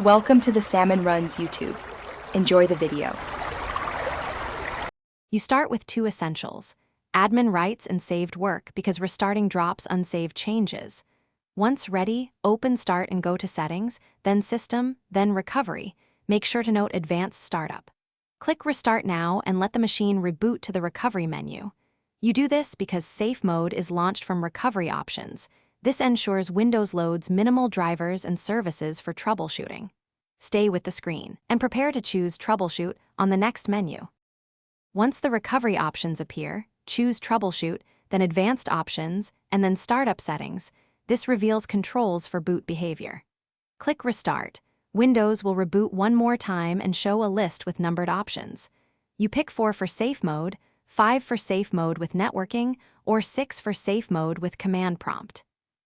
Welcome to the Salmon Runs YouTube. Enjoy the video. You start with two essentials: admin rights and saved work, because restarting drops unsaved changes. Once ready, open Start and go to Settings, then System, then Recovery. Make sure to note Advanced Startup. Click Restart Now and let the machine reboot to the Recovery menu. You do this because Safe Mode is launched from Recovery options. This ensures Windows loads minimal drivers and services for troubleshooting. Stay with the screen and prepare to choose Troubleshoot on the next menu. Once the recovery options appear, choose Troubleshoot, then Advanced Options, and then Startup Settings. This reveals controls for boot behavior. Click Restart. Windows will reboot one more time and show a list with numbered options. You pick 4 for Safe Mode, 5 for Safe Mode with Networking, or 6 for Safe Mode with Command Prompt.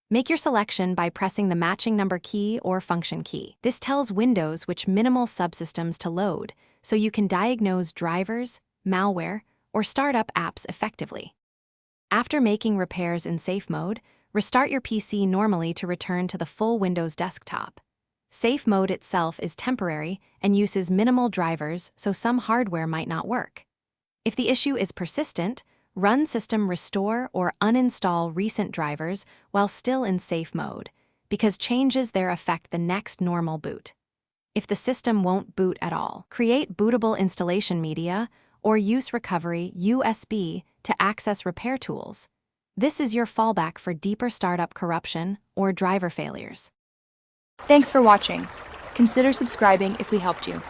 Make your selection by pressing the matching number key or function key. This tells Windows which minimal subsystems to load, so you can diagnose drivers, malware, or start up apps effectively. After making repairs in Safe Mode, restart your PC normally to return to the full Windows desktop. Safe Mode itself is temporary and uses minimal drivers, so some hardware might not work. If the issue is persistent, run System Restore or uninstall recent drivers while still in Safe Mode, because changes there affect the next normal boot. If the system won't boot at all, create bootable installation media or use Recovery USB to access repair tools. This is your fallback for deeper startup corruption or driver failures. Thanks for watching. Consider subscribing if we helped you.